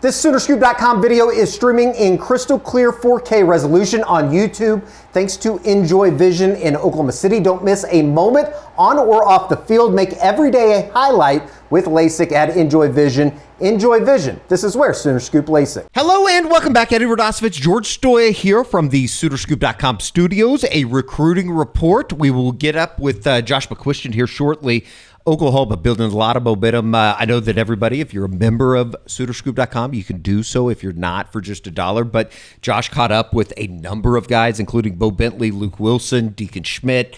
This Soonerscoop.com video is streaming in crystal clear 4K resolution on YouTube thanks to Enjoy Vision in Oklahoma City. Don't miss a moment on or off the field. Make every day a highlight with LASIK at Enjoy Vision. Enjoy Vision. This is where Sooner Scoop LASIK. Hello and welcome back. Eddie Radosovich, George Stoya here from the Soonerscoop.com studios. A recruiting report. We will get up with Josh McCuistion here shortly. Oklahoma building a lot of momentum. I know that everybody, if you're a member of Soonerscoop.com, you can do so if you're not for just $1. But Josh caught up with a number of guys, including Bo Bentley, Luke Wilson, Deacon Schmidt,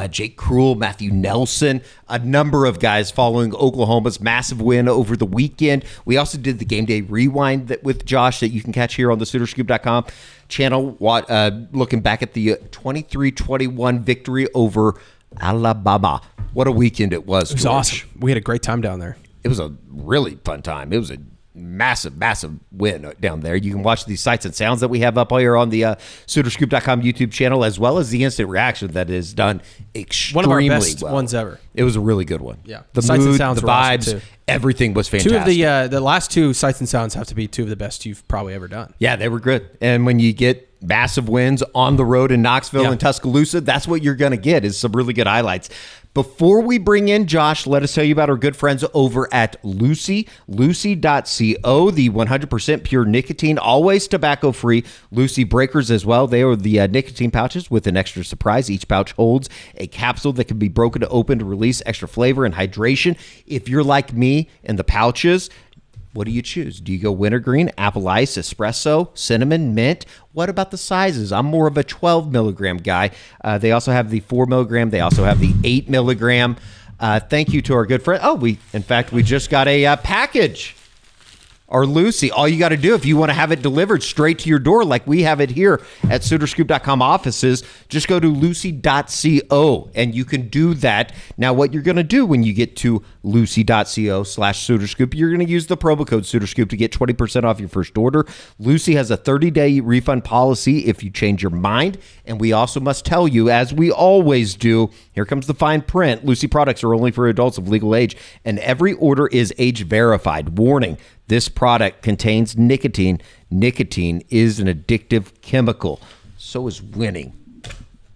Jake Krull, Matthew Nelson, a number of guys following Oklahoma's massive win over the weekend. We also did the Game Day Rewind with Josh that you can catch here on the Soonerscoop.com channel, looking back at the 23-21 victory over Alabama. What a weekend it was. It was awesome. We had a great time down there. It was a really fun time. It was a massive win down there. You can watch these sights and sounds that we have up here on the Soonerscoop.com YouTube channel, as well as the instant reaction that is done extremely well. One of our best ones ever. It was a really good one. Yeah. The sights mood, and sounds the were vibes, awesome too. Everything was fantastic. Two of the last two sights and sounds have to be two of the best you've probably ever done. Yeah, they were good. And when you get massive wins on the road in Knoxville and Tuscaloosa, that's what you're going to get, is some really good highlights. Before we bring in Josh, let us tell you about our good friends over at Lucy, Lucy.co, the 100% pure nicotine, always tobacco-free Lucy breakers as well. They are the nicotine pouches with an extra surprise. Each pouch holds a capsule that can be broken open to release extra flavor and hydration. If you're like me and the pouches, what do you choose? Do you go wintergreen, apple ice, espresso, cinnamon, mint? What about the sizes? I'm more of a 12 milligram guy. They also have the 4 milligram. They also have the 8 milligram. Thank you to our good friend. We just got a package. Or Lucy, all you got to do if you want to have it delivered straight to your door like we have it here at Soonerscoop.com offices, just go to Lucy.co and you can do that. Now, what you're going to do when you get to Lucy.co/Soonerscoop, you're going to use the promo code Soonerscoop to get 20% off your first order. Lucy has a 30-day refund policy if you change your mind. And we also must tell you, as we always do, here comes the fine print. Lucy products are only for adults of legal age, and every order is age verified. Warning. This product contains nicotine. Nicotine is an addictive chemical. So is winning,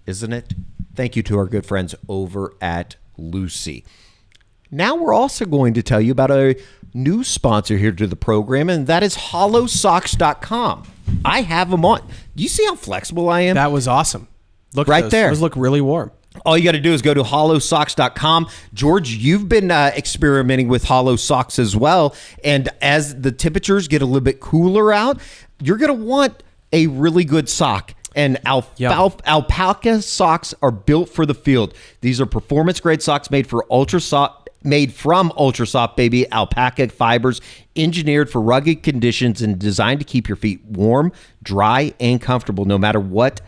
isn't it? Thank you to our good friends over at Lucy. Now we're also going to tell you about a new sponsor here to the program, and that is HollowSocks.com. I have them on. Do you see how flexible I am? That was awesome. Look right at there. Those look really warm. All you got to do is go to HollowSocks.com. George, you've been experimenting with Hollow Socks as well. And as the temperatures get a little bit cooler out, you're going to want a really good sock. And alpaca socks are built for the field. These are performance-grade socks made from ultra soft baby alpaca fibers, engineered for rugged conditions and designed to keep your feet warm, dry, and comfortable no matter what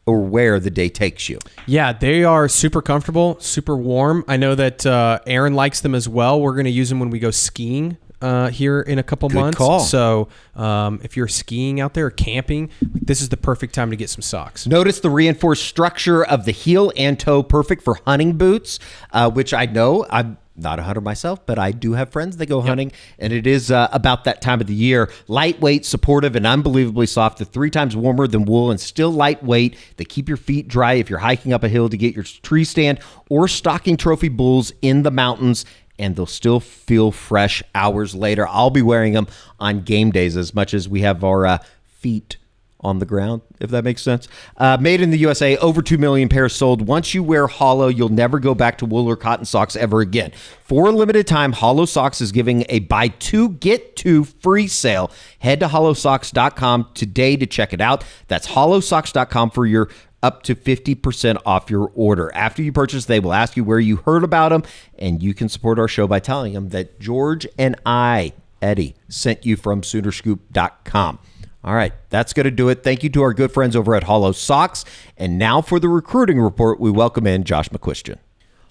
or where the day takes you. Yeah, they are super comfortable, super warm. I know that Aaron likes them as well. We're going to use them when we go skiing here in a couple months. Call. So if you're skiing out there or camping, this is the perfect time to get some socks. Notice the reinforced structure of the heel and toe, perfect for hunting boots, which I know I'm not a hunter myself, but I do have friends that go hunting, and it is about that time of the year. Lightweight, supportive, and unbelievably soft. They're 3 times warmer than wool and still lightweight. They keep your feet dry if you're hiking up a hill to get your tree stand or stalking trophy bulls in the mountains, and they'll still feel fresh hours later. I'll be wearing them on game days as much as we have our feet on the ground, if that makes sense. Made in the USA, over 2 million pairs sold. Once you wear Hollow, you'll never go back to wool or cotton socks ever again. For a limited time, Hollow Socks is giving a buy 2, get 2 free sale. Head to HollowSocks.com today to check it out. That's HollowSocks.com for your up to 50% off your order. After you purchase, they will ask you where you heard about them, and you can support our show by telling them that George and I, Eddie, sent you from Soonerscoop.com. All right, that's going to do it. Thank you to our good friends over at Hollow Socks. And now for the recruiting report, we welcome in Josh McCuistion.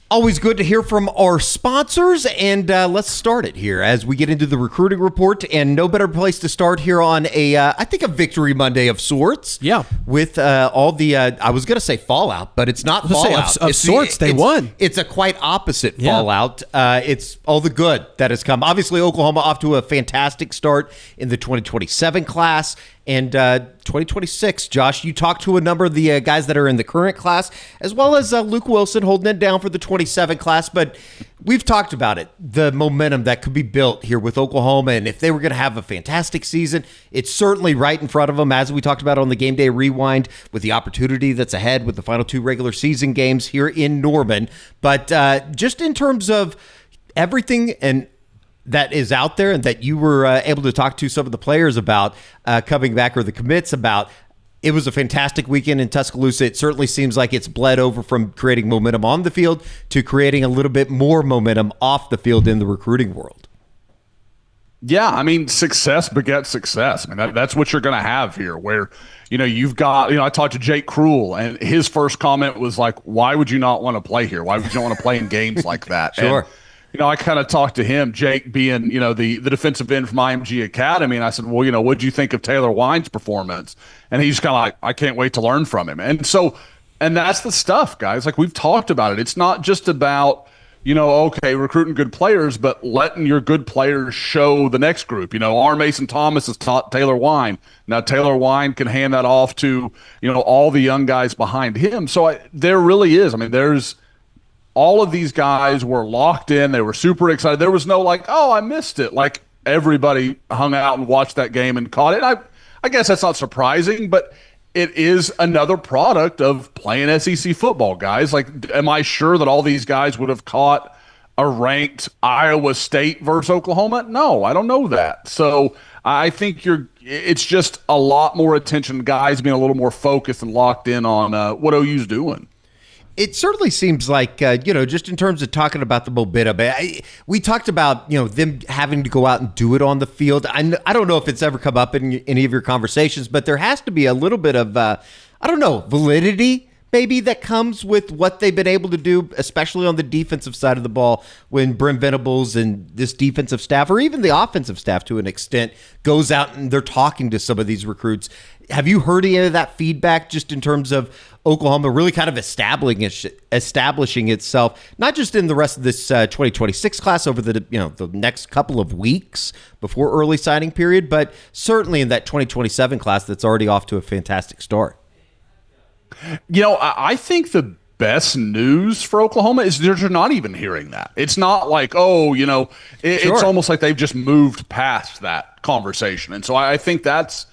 Always good to hear from our sponsors, and let's start it here as we get into the recruiting report. And no better place to start here on I think a victory Monday of sorts. Yeah, with all the I was going to say fallout, but it's not fallout. Of sorts, they won. It's a quite opposite fallout. It's all the good that has come. Obviously, Oklahoma off to a fantastic start in the 2027 class. And 2026, Josh, you talked to a number of the guys that are in the current class, as well as Luke Wilson holding it down for the 27 class. But we've talked about it, the momentum that could be built here with Oklahoma. And if they were going to have a fantastic season, it's certainly right in front of them, as we talked about on the Game Day Rewind, with the opportunity that's ahead with the final 2 regular season games here in Norman. But just in terms of everything and that is out there and that you were able to talk to some of the players about coming back, or the commits about, it was a fantastic weekend in Tuscaloosa. It certainly seems like it's bled over from creating momentum on the field to creating a little bit more momentum off the field in the recruiting world. Yeah, I mean, success begets success. I mean, that's what you're going to have here, where, you've got, I talked to Jake Krull, and his first comment was like, why would you not want to play here? Why would you not want to play in games like that? Sure. And, I kind of talked to him, Jake being, the defensive end from IMG Academy, and I said, well, what did you think of Taylor Wine's performance? And he's kind of like, I can't wait to learn from him. And that's the stuff, guys. Like, we've talked about it. It's not just about, okay, recruiting good players, but letting your good players show the next group. R. Mason Thomas has taught Taylor Wine. Now Taylor Wine can hand that off to, all the young guys behind him. So there really is. I mean, all of these guys were locked in. They were super excited. There was no like, oh, I missed it. Like, everybody hung out and watched that game and caught it. I guess that's not surprising, but it is another product of playing SEC football, guys. Like, am I sure that all these guys would have caught a ranked Iowa State versus Oklahoma? No, I don't know that. So I think it's just a lot more attention, guys being a little more focused and locked in on what OU's doing. It certainly seems like, just in terms of talking about the momentum, we talked about, them having to go out and do it on the field. I don't know if it's ever come up in any of your conversations, but there has to be a little bit of, validity maybe that comes with what they've been able to do, especially on the defensive side of the ball, when Brent Venables and this defensive staff, or even the offensive staff to an extent, goes out and they're talking to some of these recruits. Have you heard any of that feedback, just in terms of Oklahoma really kind of establishing itself, not just in the rest of this 2026 class over the next couple of weeks before early signing period, but certainly in that 2027 class that's already off to a fantastic start? I think the best news for Oklahoma is they're not even hearing that. It's not like, it's almost like they've just moved past that conversation. And so I think that's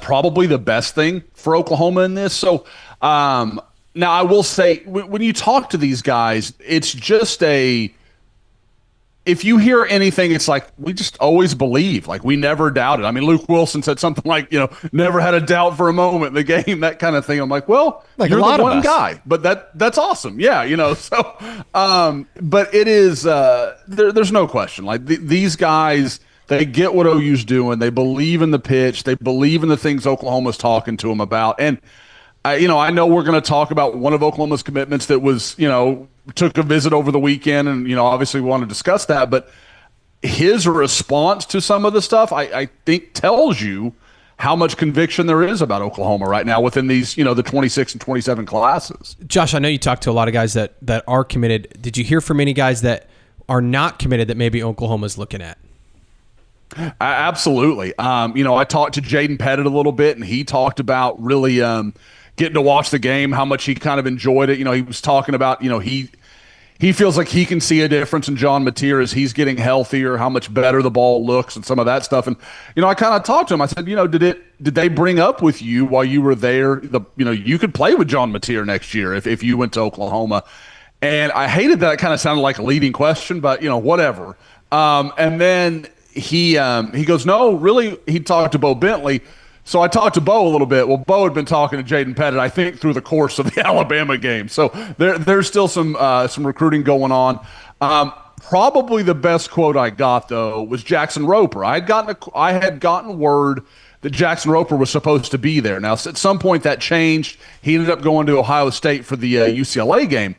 probably the best thing for Oklahoma in this. So now I will say, when you talk to these guys, it's just if you hear anything, it's like, we just always believe, like, we never doubted. I mean, Luke Wilson said something like, never had a doubt for a moment in the game, that kind of thing. I'm like, well, like, you're the one guy, but that's awesome. Yeah. So, but it is, there's no question. Like, these guys, they get what OU's doing. They believe in the pitch. They believe in the things Oklahoma's talking to them about. And I know we're going to talk about one of Oklahoma's commitments that was, took a visit over the weekend, and, obviously we want to discuss that. But his response to some of the stuff, I think, tells you how much conviction there is about Oklahoma right now within these, the 26 and 27 classes. Josh, I know you talked to a lot of guys that are committed. Did you hear from any guys that are not committed that maybe Oklahoma's looking at? Absolutely. I talked to Jaden Pettit a little bit, and he talked about really getting to watch the game, how much he kind of enjoyed it. He was talking about, he feels like he can see a difference in John Mateer as he's getting healthier, how much better the ball looks and some of that stuff. And, I kind of talked to him. I said, did they bring up with you while you were there, you could play with John Mateer next year if you went to Oklahoma? And I hated that. It kind of sounded like a leading question, but, whatever. And then he goes, no, really, he talked to Bo Bentley. So I talked to Bo a little bit. Well, Bo had been talking to Jaden Pettit, I think, through the course of the Alabama game. So there's still some recruiting going on. Probably the best quote I got, though, was Jackson Roper. I had gotten word that Jackson Roper was supposed to be there. Now, at some point that changed. He ended up going to Ohio State for the UCLA game.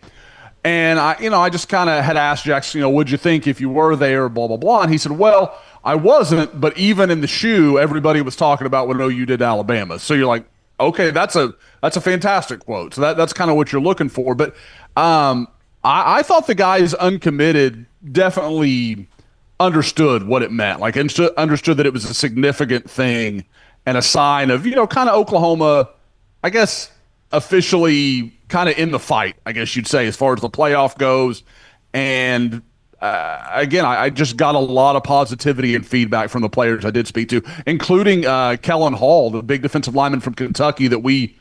And I just kind of had asked Jackson, what'd you think if you were there, blah, blah, blah. And he said, well, I wasn't, but even in the shoe, everybody was talking about what OU did to Alabama. So you're like, okay, that's a fantastic quote. So that's kind of what you're looking for. But I thought the guys uncommitted definitely understood what it meant. Like understood that it was a significant thing and a sign of, kind of Oklahoma, I guess, officially kind of in the fight, I guess you'd say, as far as the playoff goes. And again, I just got a lot of positivity and feedback from the players I did speak to, including Kellen Hall, the big defensive lineman from Kentucky that we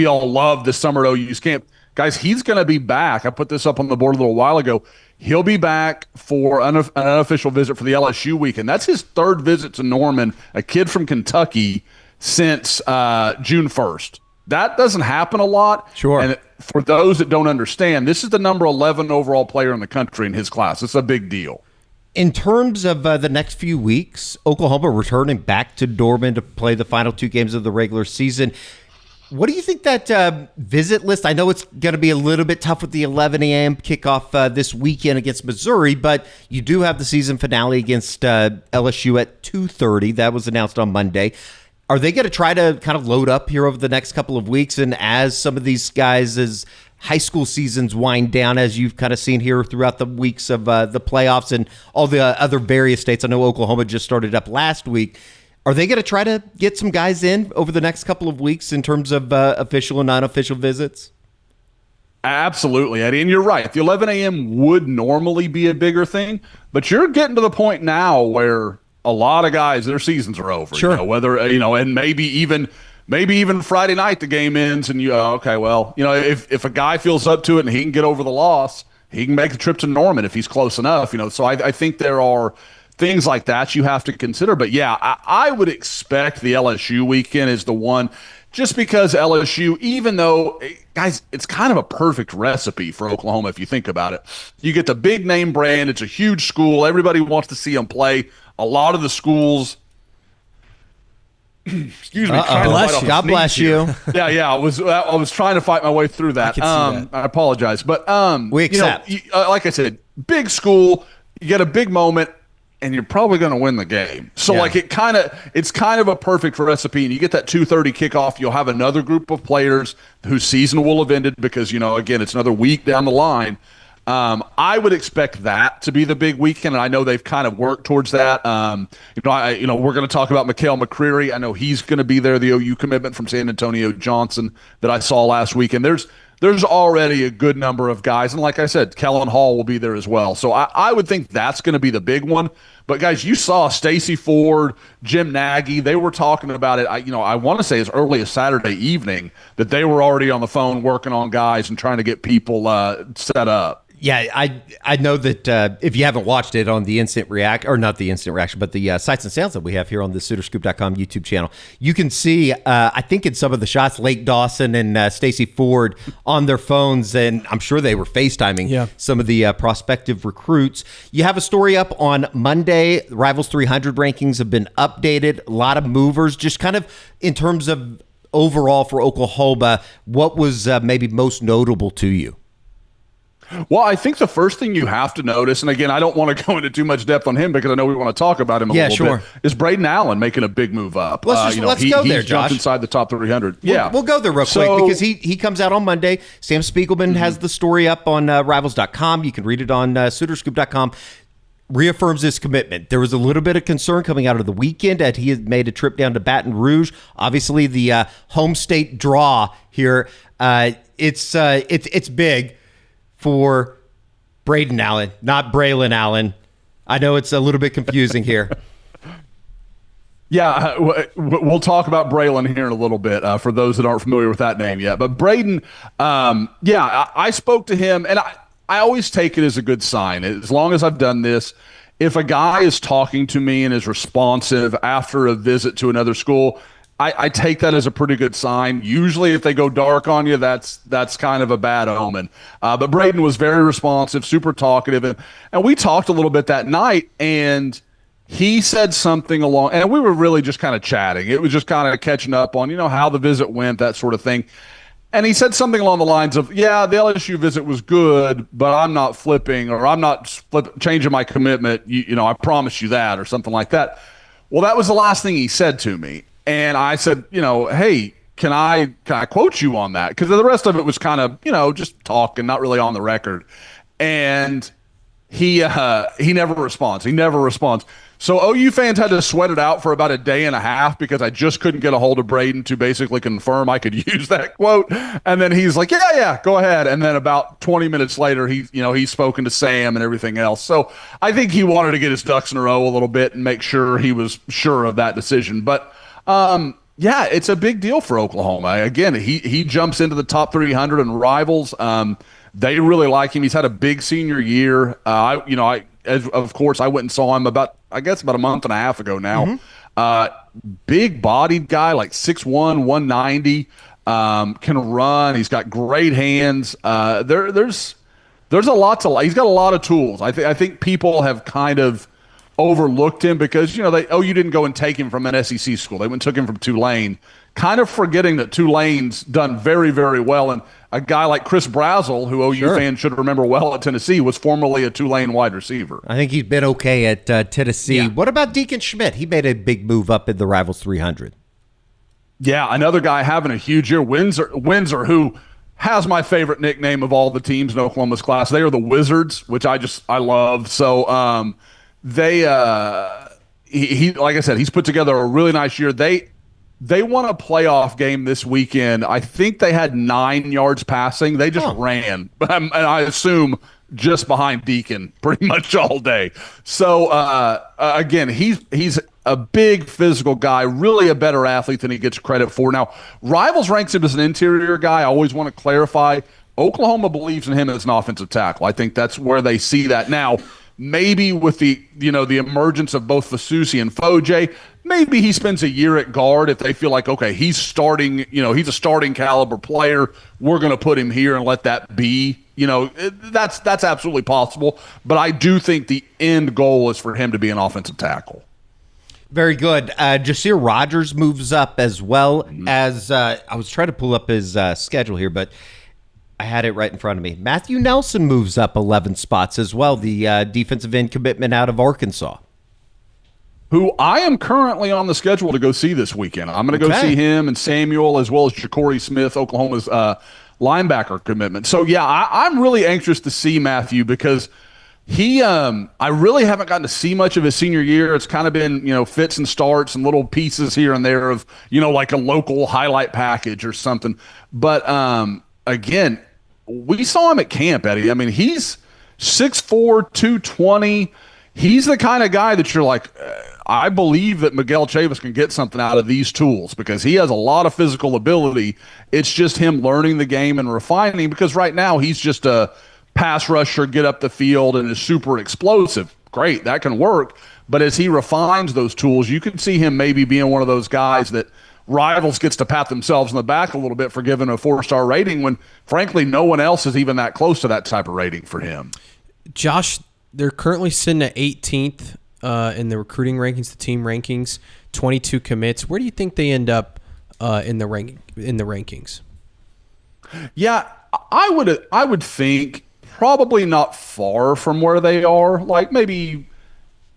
all love this summer at OU's camp. Guys, he's going to be back. I put this up on the board a little while ago. He'll be back for an unofficial visit for the LSU weekend. That's his third visit to Norman, a kid from Kentucky, since June 1st. That doesn't happen a lot. Sure. And for those that don't understand, this is the number 11 overall player in the country in his class. It's a big deal. In terms of the next few weeks, Oklahoma returning back to Norman to play the final 2 games of the regular season. What do you think that visit list? I know it's going to be a little bit tough with the 11 a.m. kickoff this weekend against Missouri, but you do have the season finale against LSU at 2:30. That was announced on Monday. Are they going to try to kind of load up here over the next couple of weeks? And as some of these guys' high school seasons wind down, as you've kind of seen here throughout the weeks of the playoffs and all the other various states, I know Oklahoma just started up last week. Are they going to try to get some guys in over the next couple of weeks in terms of official and non-official visits? Absolutely, Eddie. And you're right. The 11 a.m. would normally be a bigger thing, but you're getting to the point now where a lot of guys, their seasons are over. Sure. And maybe even Friday night the game ends and if a guy feels up to it and he can get over the loss, he can make the trip to Norman if he's close enough. So I think there are things like that you have to consider. But yeah, I would expect the LSU weekend is the one, just because LSU, even though, guys, it's kind of a perfect recipe for Oklahoma if you think about it. You get the big name brand. It's a huge school. Everybody wants to see them play. A lot of the schools, excuse me, God bless you. Yeah. I was trying to fight my way through that. I apologize, but we accept. Like I said, big school. You get a big moment, and you're probably going to win the game. So it's kind of a perfect recipe. And you get that 2:30 kickoff. You'll have another group of players whose season will have ended because again, it's another week down the line. I would expect that to be the big weekend, and I know they've kind of worked towards that. We're going to talk about Maley McCreary. I know he's going to be there, the OU commitment from San Antonio Johnson that I saw last week, and there's already a good number of guys, and like I said, Kellen Hall will be there as well. So I would think that's going to be the big one. But guys, you saw Stacy Ford, Jim Nagy. They were talking about it. I want to say as early as Saturday evening that they were already on the phone working on guys and trying to get people set up. Yeah, I know that if you haven't watched it on the instant react, or not the instant reaction, but the sights and sounds that we have here on the SoonerScoop.com YouTube channel, you can see, I think in some of the shots, Lake Dawson and Stacy Ford on their phones, and I'm sure they were FaceTiming some of the prospective recruits. You have a story up on Monday. Rivals 300 rankings have been updated. A lot of movers, just kind of in terms of overall for Oklahoma, what was maybe most notable to you? Well, I think the first thing you have to notice, and again, I don't want to go into too much depth on him because I know we want to talk about him a little bit, is Braden Allen making a big move up. Let's go there, Josh. Jumped inside the top 300. We'll go there real quick because he comes out on Monday. Sam Spiegelman has the story up on Rivals.com. You can read it on SoonerScoop.com. Reaffirms his commitment. There was a little bit of concern coming out of the weekend that he had made a trip down to Baton Rouge. Obviously, the home state draw here. It's big for Braden Allen, not Braelyn Allen. I know it's a little bit confusing here. Yeah, we'll talk about Braelyn here in a little bit for those that aren't familiar with that name yet. But Braden, I spoke to him, and I always take it as a good sign. As long as I've done this, if a guy is talking to me and is responsive after a visit to another school, I take that as a pretty good sign. Usually if they go dark on you, that's kind of a bad omen. But Braden was very responsive, super talkative. And we talked a little bit that night, and he said something along, and we were really just kind of chatting. It was just kind of catching up on, how the visit went, that sort of thing. And he said something along the lines of, yeah, the LSU visit was good, but I'm not flipping, or I'm not changing my commitment. You know, I promise you that, or something like that. Well, that was the last thing he said to me. And I said, you know, hey, can I quote you on that? Because the rest of it was kind of, you know, just talk and not really on the record. And he never responds. He never responds. So OU fans had to sweat it out for about a day and a half because I just couldn't get a hold of Braden to basically confirm I could use that quote. And then he's like, yeah, go ahead. And then about 20 minutes later, he's spoken to Sam and everything else. So I think he wanted to get his ducks in a row a little bit and make sure he was sure of that decision. But yeah, it's a big deal for Oklahoma. Again, he jumps into the top 300 in Rivals. They really like him. He's had a big senior year. Of course, I went and saw him about a month and a half ago now. Big bodied guy, like 6'1", 190, can run. He's got great hands. There's a lot to like. He's got a lot of tools. I think people have kind of overlooked him because, you didn't go and take him from an SEC school. They went and took him from Tulane, kind of forgetting that Tulane's done very, very well. And a guy like Chris Brazel, who OU fans should remember well at Tennessee, was formerly a Tulane wide receiver. I think he's been okay at Tennessee. Yeah. What about Deacon Schmidt? He made a big move up in the Rivals 300. Yeah, another guy having a huge year. Windsor, who has my favorite nickname of all the teams in Oklahoma's class. They are the Wizards, which I love. So he like I said, he's put together a really nice year. They won a playoff game this weekend. I think they had 9 yards passing. They just ran, and I assume just behind Deacon pretty much all day. So again, he's a big physical guy, really a better athlete than he gets credit for. Now, Rivals ranks him as an interior guy. I always want to clarify. Oklahoma believes in him as an offensive tackle. I think that's where they see that now. Maybe with the emergence of both Fasusi and Foje, maybe he spends a year at guard if they feel like, okay, he's starting, he's a starting caliber player. We're going to put him here and let that be. That's absolutely possible. But I do think the end goal is for him to be an offensive tackle. Very good. Jasir Rogers moves up as well as I was trying to pull up his schedule here, but I had it right in front of me. Matthew Nelson moves up 11 spots as well, the defensive end commitment out of Arkansas. Who I am currently on the schedule to go see this weekend. I'm going to go see him and Samuel, as well as Ja'Cory Smith, Oklahoma's linebacker commitment. So, yeah, I'm really anxious to see Matthew because I really haven't gotten to see much of his senior year. It's kind of been, fits and starts and little pieces here and there of, like a local highlight package or something. But, again, we saw him at camp, Eddie. I mean, he's 6'4", 220. He's the kind of guy that you're like, I believe that Miguel Chavis can get something out of these tools because he has a lot of physical ability. It's just him learning the game and refining because right now he's just a pass rusher, get up the field, and is super explosive. Great, that can work. But as he refines those tools, you can see him maybe being one of those guys that Rivals gets to pat themselves in the back a little bit for giving a 4-star rating when, frankly, no one else is even that close to that type of rating for him. Josh, they're currently sitting at 18th in the recruiting rankings, the team rankings, 22 commits. Where do you think they end up in the rankings? Yeah, I would think probably not far from where they are. Like maybe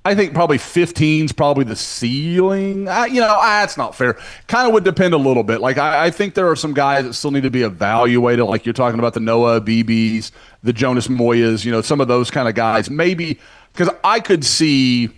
I think probably 15 is probably the ceiling. That's not fair. Kind of would depend a little bit. Like I think there are some guys that still need to be evaluated. Like you're talking about the Noah BBs, the Jonas Moyas, some of those kind of guys. Maybe because I could see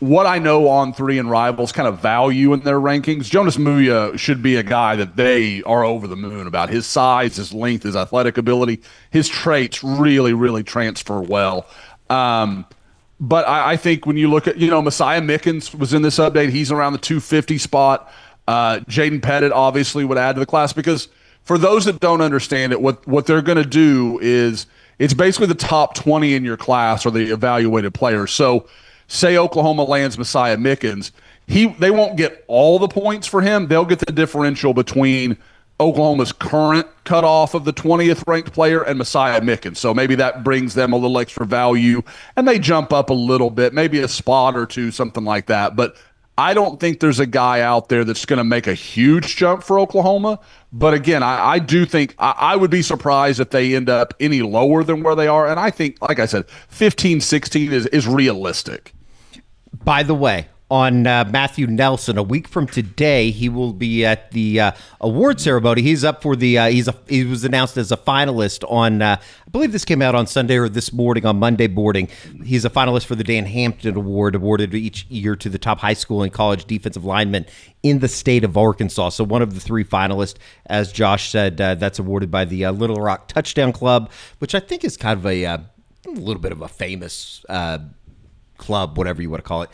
what I know on 3 and Rivals kind of value in their rankings. Jonas Muya should be a guy that they are over the moon about. His size, his length, his athletic ability, his traits really, really transfer well. But I think when you look at, Messiah Mickens was in this update. He's around the 250 spot. Jaden Pettit obviously would add to the class because for those that don't understand it, what they're going to do is it's basically the top 20 in your class are the evaluated players. So say Oklahoma lands Messiah Mickens. They won't get all the points for him. They'll get the differential between Oklahoma's current cutoff of the 20th ranked player and Messiah Mickens. So maybe that brings them a little extra value and they jump up a little bit, maybe a spot or two, something like that. But I don't think there's a guy out there that's going to make a huge jump for Oklahoma. But again, I do think I would be surprised if they end up any lower than where they are. And I think, like I said, 15, 16 is realistic. By the way, on Matthew Nelson, a week from today, he will be at the award ceremony. He's up for the he was announced as a finalist on I believe this came out on Sunday or this morning on Monday morning. He's a finalist for the Dan Hampton Award, awarded each year to the top high school and college defensive lineman in the state of Arkansas. So one of the 3 finalists, as Josh said, that's awarded by the Little Rock Touchdown Club, which I think is kind of a little bit of a famous club, whatever you want to call it.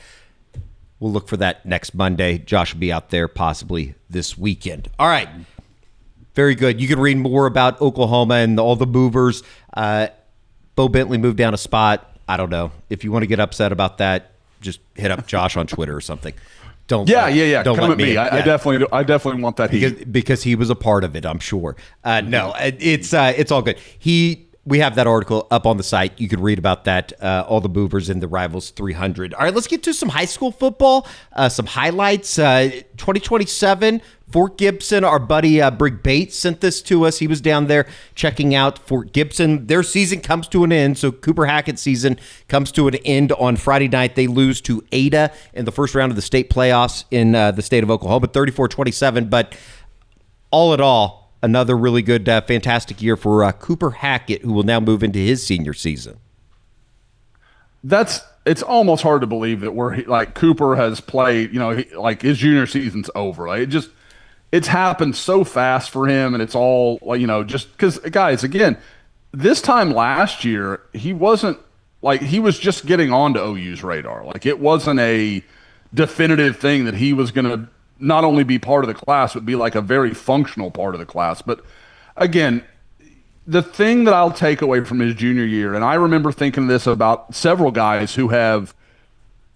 We'll look for that next Monday. Josh will be out there possibly this weekend. All right. Very good. You can read more about Oklahoma and all the movers. Bo Bentley moved down a spot. I don't know. If you want to get upset about that, just hit up Josh on Twitter or something. Don't Don't come at me. I definitely want that because he was a part of it, I'm sure. No, it's all good. We have that article up on the site. You could read about that, all the movers in the Rivals 300. All right, let's get to some high school football, some highlights. 2027, Fort Gibson, our buddy Brig Bates sent this to us. He was down there checking out Fort Gibson. Their season comes to an end, so Cooper Hackett's season comes to an end on Friday night. They lose to Ada in the first round of the state playoffs in the state of Oklahoma, 34-27. But all in all, another really good, fantastic year for Cooper Hackett, who will now move into his senior season. It's almost hard to believe that Cooper has played, his junior season's over. Like it's happened so fast for him, and it's all, just because, guys, again, this time last year, he wasn't he was just getting onto OU's radar. Like it wasn't a definitive thing that he was going to not only be part of the class, but be like a very functional part of the class. But again, the thing that I'll take away from his junior year, and I remember thinking this about several guys who have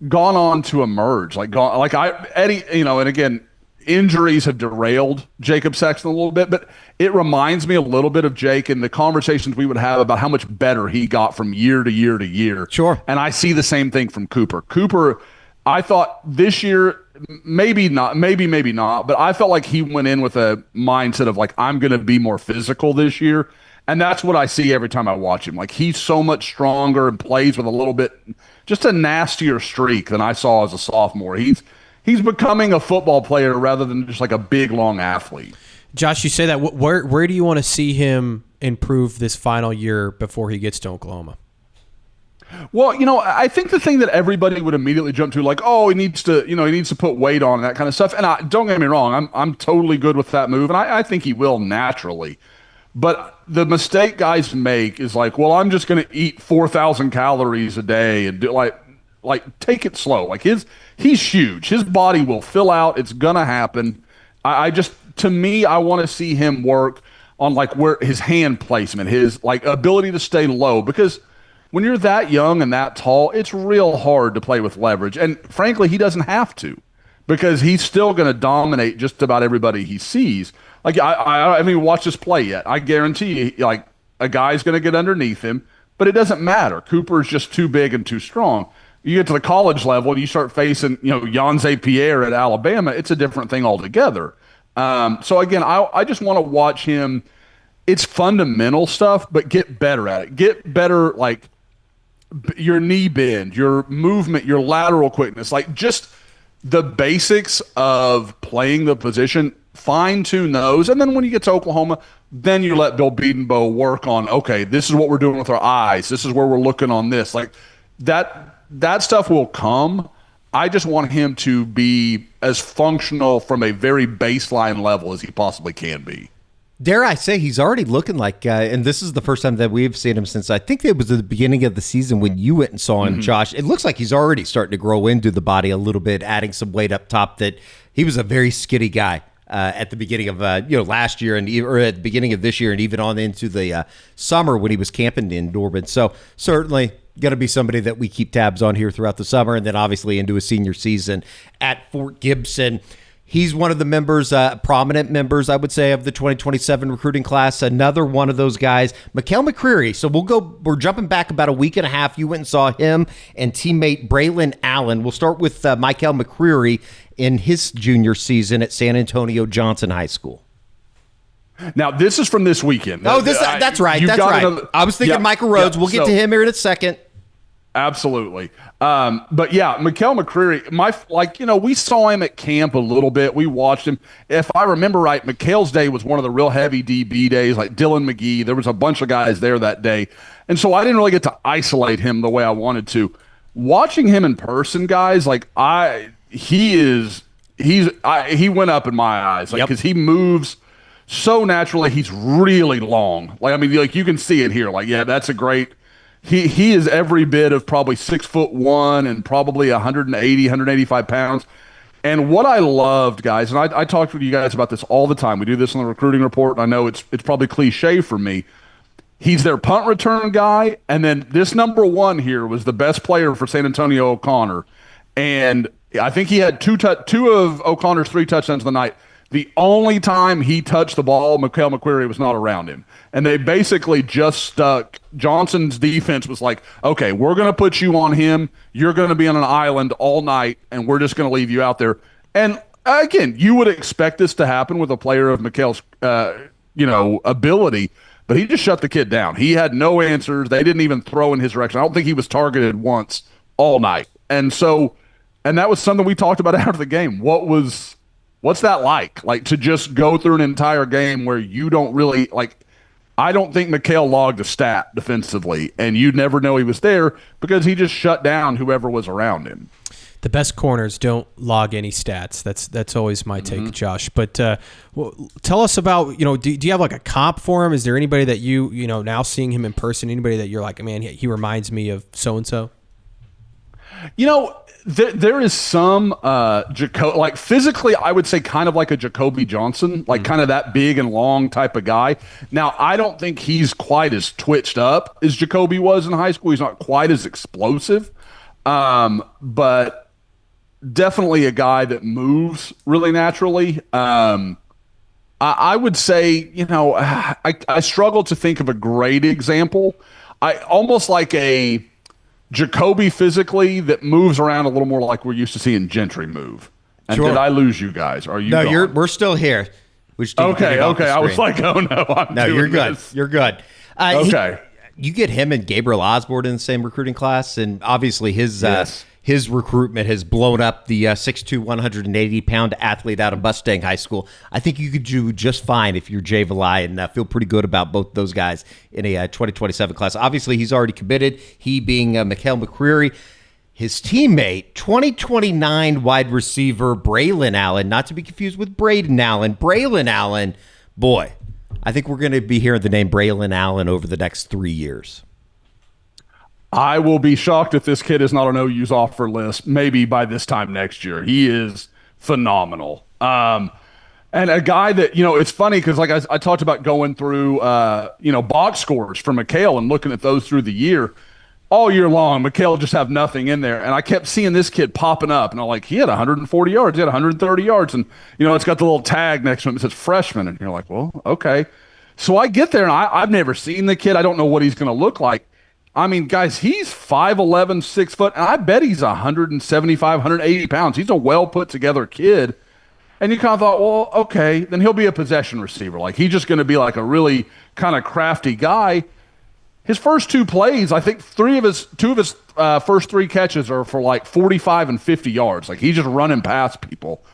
gone on to emerge, Eddie, and again, injuries have derailed Jacob Sexton a little bit, but it reminds me a little bit of Jake and the conversations we would have about how much better he got from year to year to year. Sure. And I see the same thing from Cooper. Cooper, I thought this year, maybe not, but I felt like he went in with a mindset of I'm going to be more physical this year. And that's what I see every time I watch him. He's so much stronger and plays with a little bit, just a nastier streak than I saw as a sophomore. He's becoming a football player rather than just a big, long athlete. Josh, you say that. Where do you want to see him improve this final year before he gets to Oklahoma? Well, I think the thing that everybody would immediately jump to, he needs to put weight on and that kind of stuff. And don't get me wrong, I'm totally good with that move, and I think he will naturally. But the mistake guys make is I'm just going to eat 4,000 calories a day and do take it slow. He's huge. His body will fill out. It's gonna happen. To me, I want to see him work on where his hand placement, his ability to stay low, because when you're that young and that tall, it's real hard to play with leverage. And frankly, he doesn't have to, because he's still going to dominate just about everybody he sees. I haven't even watched this play yet. I guarantee you, a guy's going to get underneath him, but it doesn't matter. Cooper's just too big and too strong. You get to the college level and you start facing, Yanze Pierre at Alabama, it's a different thing altogether. So again, I just want to watch him. It's fundamental stuff, but get better at it. Get better, your knee bend, your movement, your lateral quickness, just the basics of playing the position, fine-tune those. And then when you get to Oklahoma, then you let Bill Bedenbaugh work on, okay, this is what we're doing with our eyes. This is where we're looking on this. That stuff will come. I just want him to be as functional from a very baseline level as he possibly can be. Dare I say, he's already looking and this is the first time that we've seen him since I think it was at the beginning of the season when you went and saw him, Josh. It looks like he's already starting to grow into the body a little bit, adding some weight up top. That he was a very skinny guy at the beginning of last year or at the beginning of this year, and even on into the summer when he was camping in Norman. So certainly going to be somebody that we keep tabs on here throughout the summer, and then obviously into his senior season at Fort Gibson. He's one of the members, prominent members, I would say, of the 2027 recruiting class. Another one of those guys, Maley McCreary. So we're jumping back about a week and a half. You went and saw him and teammate Braelyn Allen. We'll start with Maley McCreary in his junior season at San Antonio Johnson High School. Now, this is from this weekend. That's right. That's right. I was thinking Micah Rhodes. We'll get to him here in a second. Absolutely. But yeah, Maley McCreary, we saw him at camp a little bit. We watched him. If I remember right, Mikhail's day was one of the real heavy DB days, like Dylan McGee. There was a bunch of guys there that day. And so I didn't really get to isolate him the way I wanted to. Watching him in person, guys, he went up in my eyes, because he moves so naturally. He's really long. You can see it here. That's a great. He is every bit of probably 6'1" and probably 185 pounds. And what I loved, guys, and I talked with you guys about this all the time. We do this on the recruiting report, and I know it's probably cliche for me. He's their punt return guy, and then this number one here was the best player for San Antonio O'Connor. And I think he had two of O'Connor's 3 touchdowns of the night. The only time he touched the ball, Maley McCreary was not around him. And they basically just stuck. Johnson's defense was like, okay, we're going to put you on him. You're going to be on an island all night, and we're just going to leave you out there. And again, you would expect this to happen with a player of Mikhail's, ability, but he just shut the kid down. He had no answers. They didn't even throw in his direction. I don't think he was targeted once all night. And that was something we talked about after the game. What's that like? To just go through an entire game where you don't really I don't think Mikhail logged a stat defensively, and you'd never know he was there because he just shut down whoever was around him. The best corners don't log any stats. That's always my take, Josh. But tell us about, do you have a comp for him? Is there anybody that you now seeing him in person, anybody that you're like, man, he reminds me of so-and-so? There is some physically, I would say kind of like a Jacoby Johnson, kind of that big and long type of guy. Now, I don't think he's quite as twitched up as Jacoby was in high school. He's not quite as explosive, but definitely a guy that moves really naturally. I would say, I struggle to think of a great example. I almost like a Jacoby physically that moves around a little more like we're used to seeing Gentry move. And Sure. Did I lose you guys? Are you? No, gone? we're still here. Okay. I was like, oh no, you're good. This. You're good. Okay. You get him and Gabriel Osborne in the same recruiting class, and obviously his recruitment has blown up the 6'2", 180-pound athlete out of Mustang High School. I think you could do just fine if you're Jay Valai and feel pretty good about both those guys in a 2027 class. Obviously, he's already committed, he being Maley McCreary. His teammate, 2029 wide receiver Braelyn Allen, not to be confused with Braden Allen. Braelyn Allen, boy, I think we're going to be hearing the name Braelyn Allen over the next 3 years. I will be shocked if this kid is not on OU's offer list maybe by this time next year. He is phenomenal. And a guy that, it's funny because I talked about going through, box scores for Mikhail and looking at those through the year. All year long, Mikhail just have nothing in there. And I kept seeing this kid popping up. And I'm like, he had 140 yards. He had 130 yards. And, it's got the little tag next to him that says freshman. And you're like, well, okay. So I get there, and I've never seen the kid. I don't know what he's going to look like. I mean, guys, he's 5'11", 6 foot, and I bet he's 175, 180 pounds. He's a well put together kid. And you kind of thought, well, okay, then he'll be a possession receiver. He's just going to be a really kind of crafty guy. His first 2 plays, I think two of his first 3 catches are for 45 and 50 yards. He's just running past people.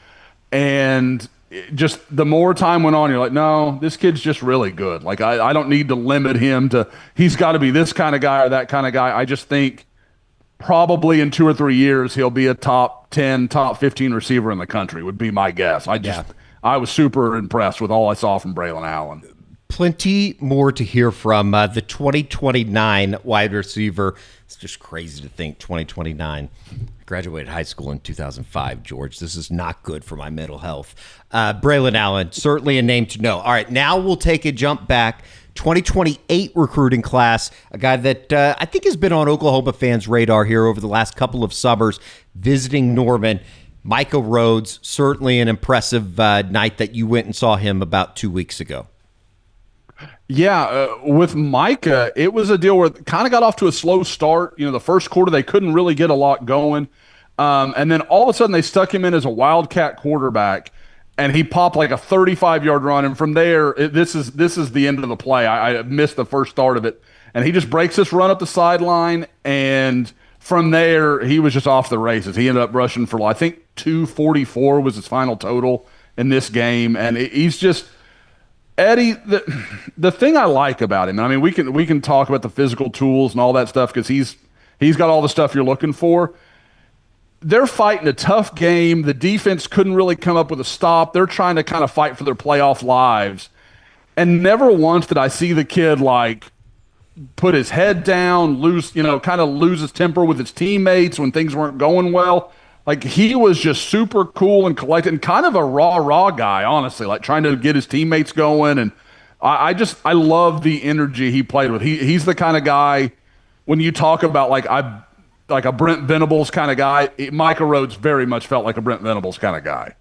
And just the more time went on, you're like, no, this kid's just really good. I don't need to limit him to, he's got to be this kind of guy or that kind of guy. I just think probably in 2 or 3 years, he'll be a top 10, top 15 receiver in the country would be my guess. I was super impressed with all I saw from Braelyn Allen. Plenty more to hear from the 2029 wide receiver. It's just crazy to think 2029. I graduated high school in 2005, George. This is not good for my mental health. Braelyn Allen, certainly a name to know. All right, now we'll take a jump back. 2028 recruiting class, a guy that I think has been on Oklahoma fans' radar here over the last couple of summers, visiting Norman. Micah Rhoads, certainly an impressive night that you went and saw him about 2 weeks ago. Yeah, with Micah, it was a deal where it kind of got off to a slow start. The first quarter, they couldn't really get a lot going. And then all of a sudden, they stuck him in as a wildcat quarterback, and he popped like a 35-yard run. And from there, this is the end of the play. I missed the first start of it. And he just breaks this run up the sideline, and from there, he was just off the races. He ended up rushing for, I think, 244 was his final total in this game. And he's just – Eddie, the thing I like about him, I mean, we can talk about the physical tools and all that stuff because he's got all the stuff you're looking for. They're fighting a tough game. The defense couldn't really come up with a stop. They're trying to kind of fight for their playoff lives. And never once did I see the kid like put his head down, kind of lose his temper with his teammates when things weren't going well. Like, he was just super cool and collected and kind of a raw guy, honestly, like trying to get his teammates going. And I love the energy he played with. He's the kind of guy, when you talk about like a Brent Venables kind of guy, Micah Rhoads very much felt like a Brent Venables kind of guy.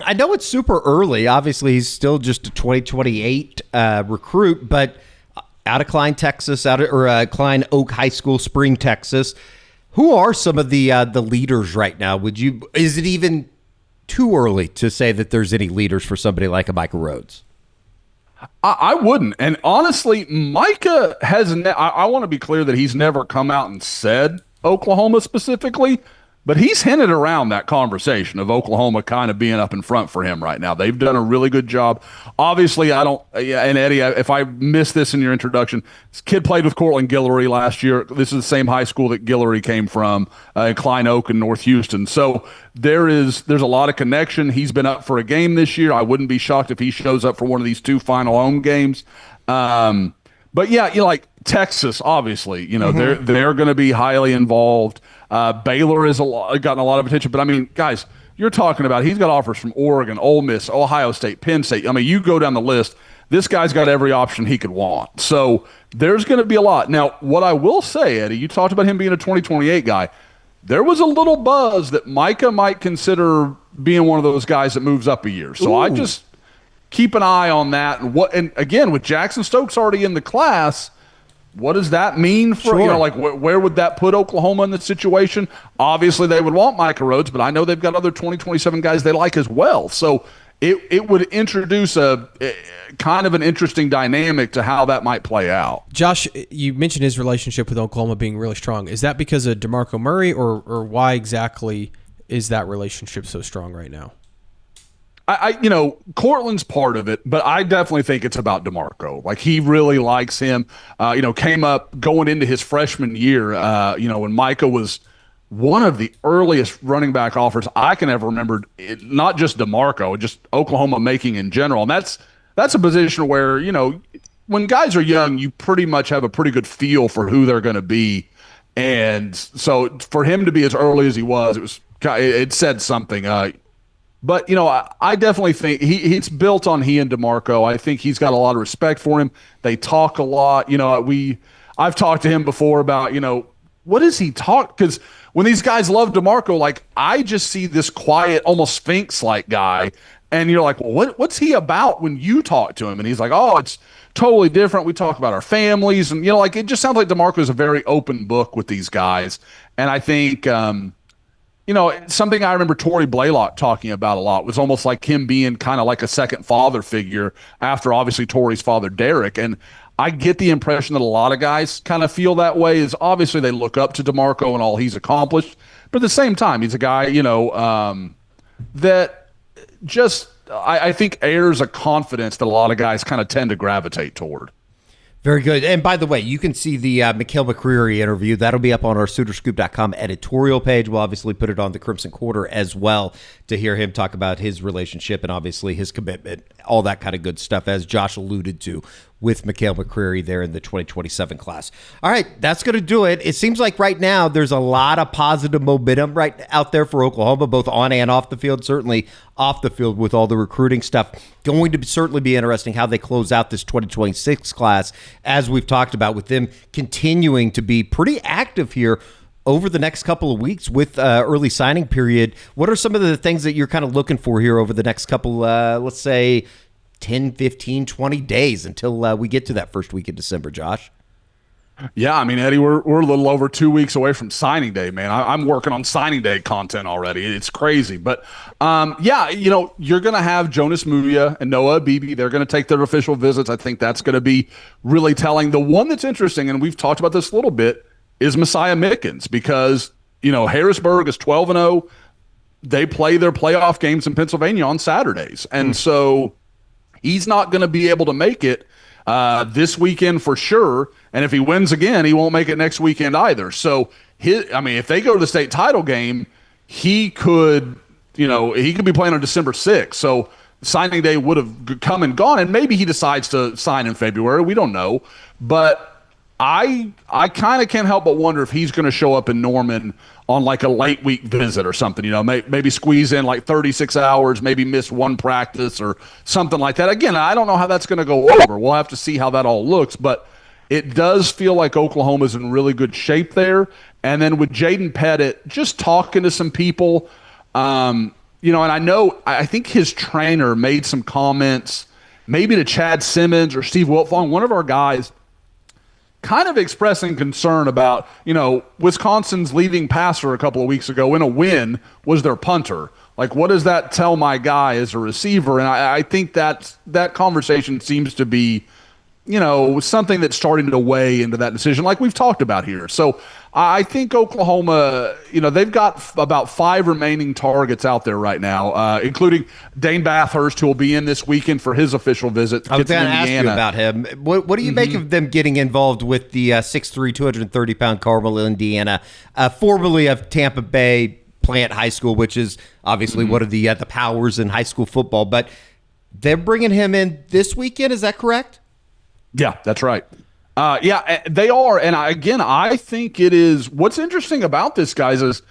I know it's super early. Obviously, he's still just a 2028 recruit, but out of Klein, Texas, Klein Oak High School, Spring, Texas. Who are some of the leaders right now? Is it even too early to say that there's any leaders for somebody like a Micah Rhoads? I wouldn't. And honestly, Micah has I want to be clear that he's never come out and said Oklahoma specifically, but he's hinted around that conversation of Oklahoma kind of being up in front for him right now. They've done a really good job. Obviously, and Eddie, if I missed this in your introduction, this kid played with Cortland Guillory last year. This is the same high school that Guillory came from, in Klein Oak in North Houston. So there's a lot of connection. He's been up for a game this year. I wouldn't be shocked if he shows up for one of these 2 final home games. But yeah, like Texas, obviously, they're going to be highly involved. Baylor has gotten a lot of attention, but I mean, guys, you're talking about he's got offers from Oregon, Ole Miss, Ohio State, Penn State. I mean, you go down the list. This guy's got every option he could want. So there's going to be a lot. Now, what I will say, Eddie, you talked about him being a 2028 guy. There was a little buzz that Micah might consider being one of those guys that moves up a year. So I just keep an eye on that. And again, with Jackson Stokes already in the class, what does that mean for, where would that put Oklahoma in the situation? Obviously, they would want Micah Rhoads, but I know they've got other 2027 guys they like as well. So it would introduce a kind of an interesting dynamic to how that might play out. Josh, you mentioned his relationship with Oklahoma being really strong. Is that because of DeMarco Murray, or why exactly is that relationship so strong right now? Cortland's part of it, but I definitely think it's about DeMarco. Like, he really likes him. Came up going into his freshman year, when Micah was one of the earliest running back offers I can ever remember, not just DeMarco, just Oklahoma making in general. And that's a position where, when guys are young, you pretty much have a pretty good feel for who they're going to be. And so for him to be as early as he was, it said something. But, I definitely think it's built on he and DeMarco. I think he's got a lot of respect for him. They talk a lot. I've talked to him before about, what does he talk? Because when these guys love DeMarco, like, I just see this quiet, almost Sphinx-like guy. And you're like, well, what's he about when you talk to him? And he's like, oh, it's totally different. We talk about our families. And, it just sounds like DeMarco is a very open book with these guys. And I think, something I remember Tory Blaylock talking about a lot was almost like him being kind of like a second father figure after obviously Tory's father, Derek. And I get the impression that a lot of guys kind of feel that way, is obviously they look up to DeMarco and all he's accomplished. But at the same time, he's a guy, that just, I think, airs a confidence that a lot of guys kind of tend to gravitate toward. Very good. And by the way, you can see the Maley McCreary interview. That'll be up on our SoonerScoop.com editorial page. We'll obviously put it on the Crimson Quarter as well to hear him talk about his relationship and obviously his commitment, all that kind of good stuff, as Josh alluded to with Maley McCreary there in the 2027 class. All right, that's going to do it. It seems like right now there's a lot of positive momentum right out there for Oklahoma, both on and off the field, certainly off the field with all the recruiting stuff. Going to certainly be interesting how they close out this 2026 class, as we've talked about, with them continuing to be pretty active here over the next couple of weeks with early signing period, what are some of the things that you're kind of looking for here over the next couple, let's say 10, 15, 20 days until we get to that first week in December, Josh? Yeah, I mean, Eddie, we're a little over 2 weeks away from signing day, man. I'm working on signing day content already. It's crazy. But, yeah, you're going to have Jonas Muya and Noah Beebe. They're going to take their official visits. I think that's going to be really telling. The one that's interesting, and we've talked about this a little bit, is Messiah Mickens, because, Harrisburg is 12-0. They play their playoff games in Pennsylvania on Saturdays. And so he's not going to be able to make it this weekend for sure. And if he wins again, he won't make it next weekend either. So, if they go to the state title game, he could be playing on December 6th. So signing day would have come and gone, and maybe he decides to sign in February. We don't know. But I kind of can't help but wonder if he's going to show up in Norman on like a late week visit or something, maybe squeeze in like 36 hours, maybe miss one practice or something like that. Again, I don't know how that's going to go over. We'll have to see how that all looks, but it does feel like Oklahoma's in really good shape there. And then with Jaden Pettit, just talking to some people, and I think his trainer made some comments, maybe to Chad Simmons or Steve Wiltfong, one of our guys, kind of expressing concern about, Wisconsin's leading passer a couple of weeks ago in a win was their punter. Like, what does that tell my guy as a receiver? And I think that conversation seems to be, something that's starting to weigh into that decision, like we've talked about here. So I think Oklahoma, they've got about 5 remaining targets out there right now, including Dane Bathurst, who will be in this weekend for his official visit. I was going to ask you about him. What do you make of them getting involved with the 6'3", 230-pound Carmel, Indiana, formerly of Tampa Bay Plant High School, which is obviously one of the powers in high school football. But they're bringing him in this weekend. Is that correct? Yeah, that's right. Yeah, they are. And I think it is. What's interesting about this, guys, is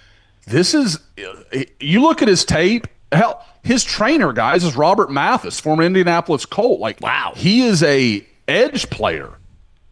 you look at his tape. Hell, his trainer, guys, is Robert Mathis, former Indianapolis Colt. Like, wow, he is a edge player.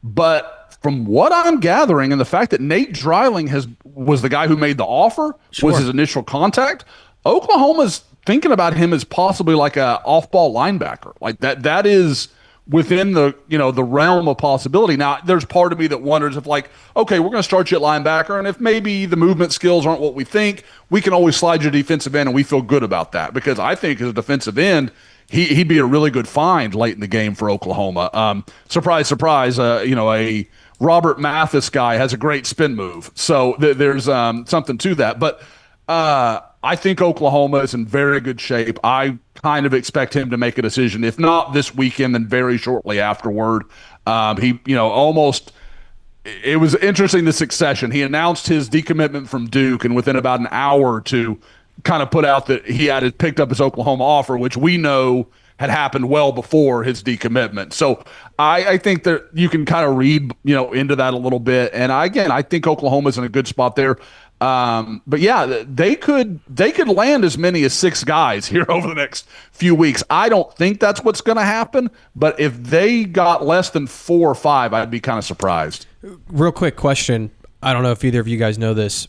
But from what I'm gathering, and the fact that Nate Dreiling was the guy who made the offer, was his initial contact, Oklahoma's thinking about him as possibly like a off-ball linebacker. Like that is within the the realm of possibility. Now, there's part of me that wonders if, like, okay, we're going to start you at linebacker, and if maybe the movement skills aren't what we think, we can always slide you to defensive end, and we feel good about that, because I think as a defensive end, he'd be a really good find late in the game for Oklahoma. Surprise, surprise, a Robert Mathis guy has a great spin move, so there's something to that. But I think Oklahoma is in very good shape. I kind of expect him to make a decision, if not this weekend, then very shortly afterward. It was interesting, the succession. He announced his decommitment from Duke, and within about an hour or two, kind of put out that he had picked up his Oklahoma offer, which we know had happened well before his decommitment. So I think that you can kind of read, into that a little bit. And I think Oklahoma's in a good spot there. But yeah, they could land as many as 6 guys here over the next few weeks. I don't think that's what's going to happen, but if they got less than 4 or 5, I'd be kind of surprised. Real quick question. I don't know if either of you guys know this.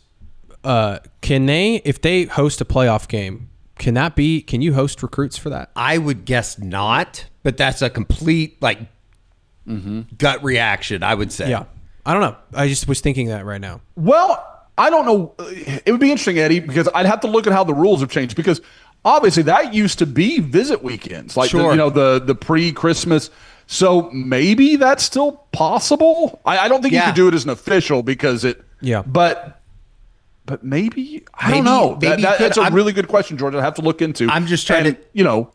If they host a playoff game, can you host recruits for that? I would guess not, but that's a complete gut reaction, I would say. Yeah. I don't know. I just was thinking that right now. Well, I don't know. It would be interesting, Eddie, because I'd have to look at how the rules have changed, because obviously that used to be visit weekends, like the pre-Christmas. So maybe that's still possible. I don't think you could do it as an official because it. Yeah. But maybe I don't know. That's a really good question, George. I have to look into. I'm just trying to.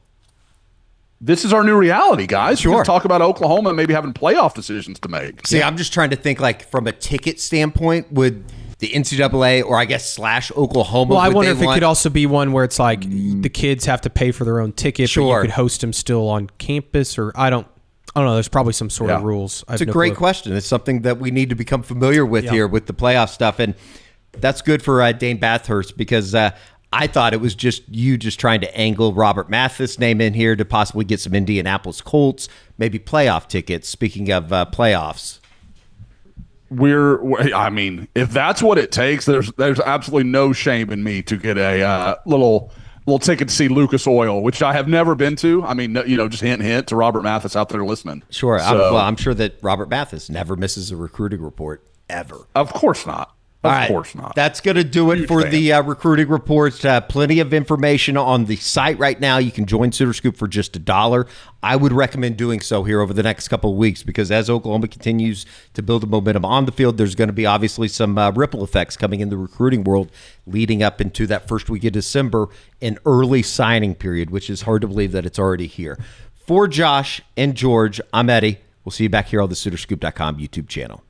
This is our new reality, guys. Sure. We're going to talk about Oklahoma maybe having playoff decisions to make. See, I'm just trying to think, like, from a ticket standpoint, would the NCAA or I guess / Oklahoma. Well, I wonder if it could also be one where it's like the kids have to pay for their own ticket, but you could host them still on campus, or I don't know. There's probably some sort of rules. It's a great question. It's something that we need to become familiar with here with the playoff stuff, and that's good for Dane Bathurst, because I thought it was just trying to angle Robert Mathis' name in here to possibly get some Indianapolis Colts, maybe playoff tickets. Speaking of playoffs. I mean, if that's what it takes, there's absolutely no shame in me to get a little ticket to see Lucas Oil, which I have never been to. I mean, just hint to Robert Mathis out there listening. Sure. So, I'm sure that Robert Mathis never misses a recruiting report ever. Of course not. Of course not. That's going to do it Huge for fan. the recruiting reports. Plenty of information on the site right now. You can join Suitor Scoop for just $1. I would recommend doing so here over the next couple of weeks, because as Oklahoma continues to build a momentum on the field, there's going to be obviously some ripple effects coming in the recruiting world leading up into that first week of December, an early signing period, which is hard to believe that it's already here. For Josh and George, I'm Eddie. We'll see you back here on the SuitorScoop.com YouTube channel.